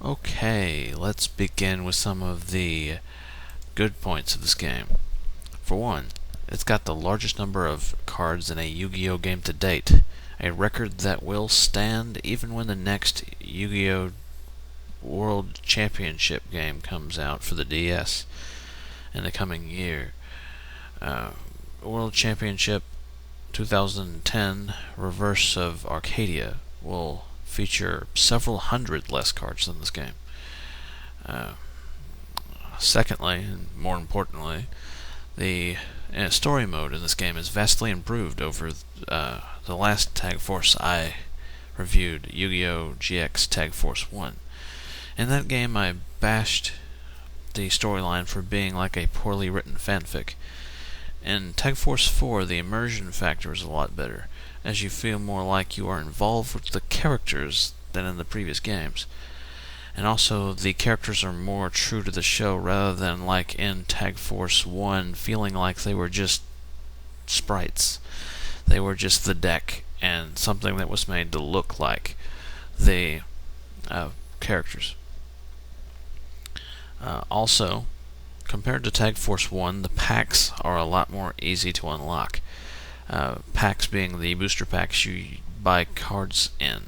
Okay, let's begin with some of the good points of this game. For one, it's got the largest number of cards in a Yu-Gi-Oh game to date, a record that will stand even when the next Yu-Gi-Oh World Championship game comes out for the DS in the coming year. World Championship 2010 Reverse of Arcadia will feature several hundred less cards than this game. Secondly, and more importantly, the story mode in this game is vastly improved over the last Tag Force I reviewed, Yu-Gi-Oh! GX Tag Force 1. In that game, I bashed the storyline for being like a poorly written fanfic. In Tag Force 4, the immersion factor is a lot better, as you feel more like you are involved with the characters than in the previous games. And also, the characters are more true to the show rather than like in Tag Force 1, feeling like they were just sprites. They were just the deck and something that was made to look like the characters. Also, compared to Tag Force 1, the packs are a lot more easy to unlock. Packs being the booster packs you buy cards in.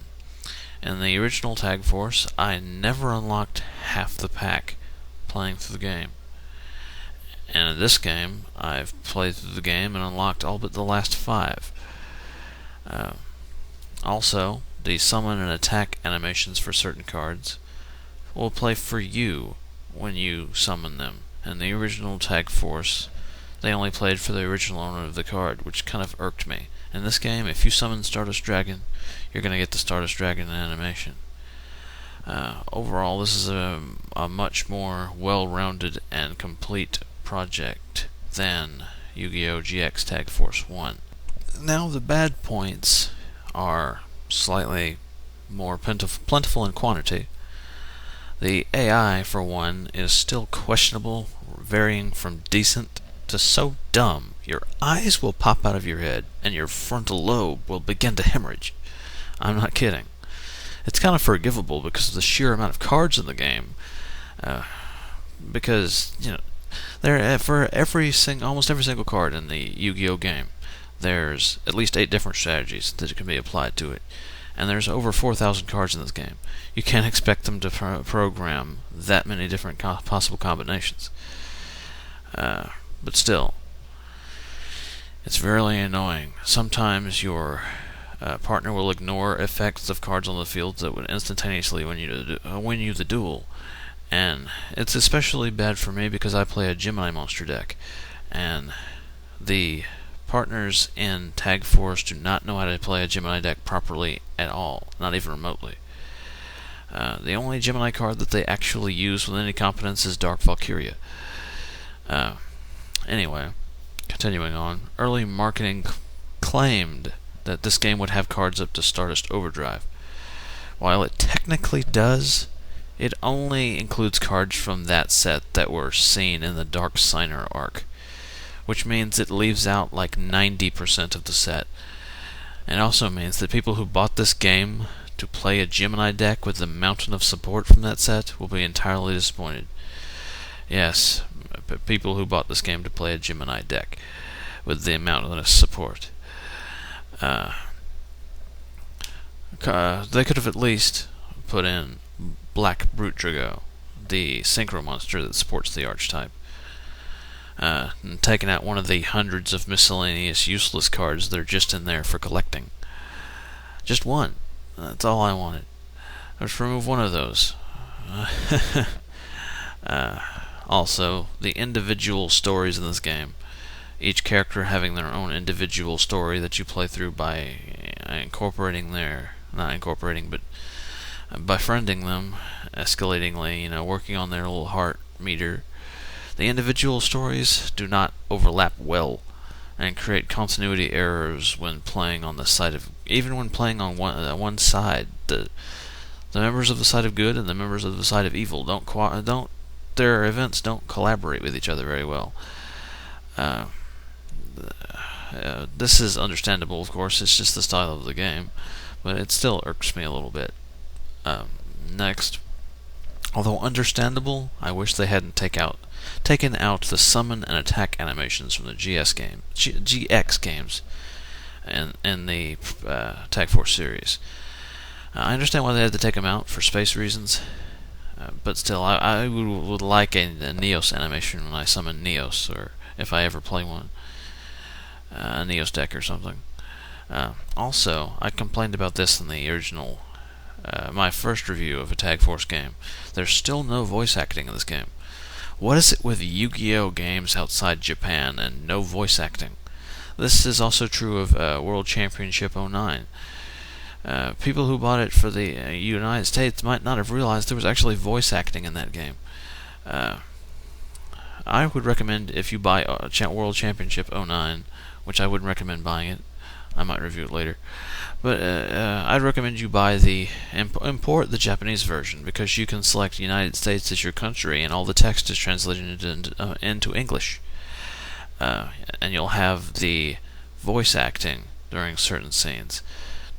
In the original Tag Force, I never unlocked half the pack playing through the game. And in this game, I've played through the game and unlocked all but the last 5. Also, the summon and attack animations for certain cards will play for you when you summon them. In the original Tag Force, they only played for the original owner of the card, which kind of irked me. In this game, if you summon Stardust Dragon, you're going to get the Stardust Dragon animation. Overall, this is a much more well-rounded and complete project than Yu-Gi-Oh! GX Tag Force 1. Now, the bad points are slightly more plentiful in quantity. The AI, for one, is still questionable, varying from decent to so dumb your eyes will pop out of your head and your frontal lobe will begin to hemorrhage. I'm not kidding. It's kind of forgivable because of the sheer amount of cards in the game. Because, there for almost every single card in the Yu-Gi-Oh game, there's at least 8 different strategies that can be applied to it. And there's over 4,000 cards in this game. You can't expect them to program that many different possible combinations. But still, it's very annoying. Sometimes your partner will ignore effects of cards on the field that would instantaneously win you the duel. And it's especially bad for me because I play a Gemini monster deck. And the partners in Tag Force do not know how to play a Gemini deck properly at all, not even remotely. The only Gemini card that they actually use with any competence is Dark Valkyria. Anyway, continuing on, early marketing claimed that this game would have cards up to Stardust Overdrive. While it technically does, it only includes cards from that set that were seen in the Dark Signer arc, which means it leaves out like 90% of the set. It also means that people who bought this game to play a Gemini deck with the mountain of support from that set will be entirely disappointed. Yes, people who bought this game to play a Gemini deck with the amount of support. They could have at least put in Black Brute Drago, the synchro monster that supports the archetype. And taking out one of the hundreds of miscellaneous useless cards that are just in there for collecting. Just one. That's all I wanted. Just remove one of those. Also, the individual stories in this game. Each character having their own individual story that you play through by befriending them, escalatingly, working on their little heart meter. The individual stories do not overlap well and create continuity errors when playing on the side of, even when playing on one side. The members of the side of good and the members of the side of evil their events don't collaborate with each other very well. This is understandable, of course. It's just the style of the game, but it still irks me a little bit. Next, Although understandable, I wish they hadn't taken out the summon and attack animations from the GX games in the Tag Force series. I understand why they had to take them out for space reasons, but still, I would like a Neos animation when I summon Neos, or if I ever play one, a Neos deck or something. Also, I complained about this in the original, my first review of a Tag Force game. There's still no voice acting in this game. What is it with Yu-Gi-Oh games outside Japan and no voice acting? This is also true of World Championship '09. People who bought it for the United States might not have realized there was actually voice acting in that game. I would recommend, if you buy World Championship '09, which I wouldn't recommend buying it, I might review it later, but I'd recommend you buy import the Japanese version, because you can select United States as your country and all the text is translated into English. And you'll have the voice acting during certain scenes.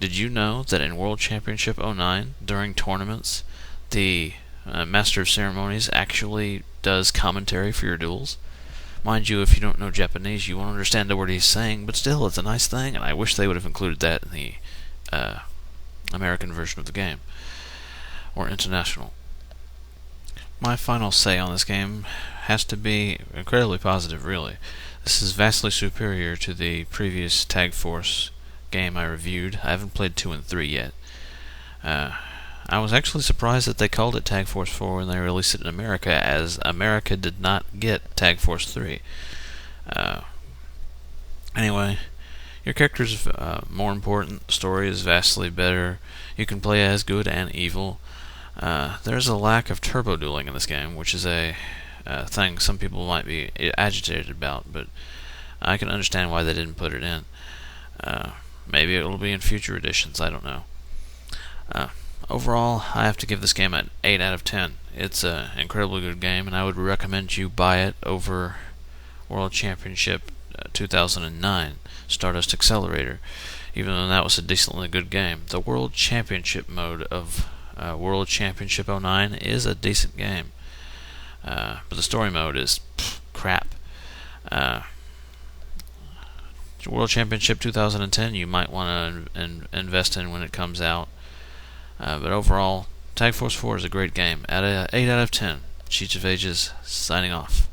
Did you know that in World Championship '09, during tournaments, the Master of Ceremonies actually does commentary for your duels? Mind you, if you don't know Japanese, you won't understand the word he's saying, but still, it's a nice thing, and I wish they would have included that in the American version of the game, or international. My final say on this game has to be incredibly positive, really. This is vastly superior to the previous Tag Force game I reviewed. I haven't played 2 and 3 yet. I was actually surprised that they called it Tag Force 4 when they released it in America, as America did not get Tag Force 3. Anyway, your character's more important, the story is vastly better, you can play as good and evil. There's a lack of turbo dueling in this game, which is a thing some people might be agitated about, but I can understand why they didn't put it in. Maybe it will be in future editions, I don't know. Overall, I have to give this game an 8 out of 10. It's an incredibly good game, and I would recommend you buy it over World Championship 2009, Stardust Accelerator, even though that was a decently good game. The World Championship mode of World Championship '09 is a decent game, but the story mode is crap. World Championship 2010 you might want to invest in when it comes out. But overall, Tag Force 4 is a great game. At a 8 out of 10. cheezeofages signing off.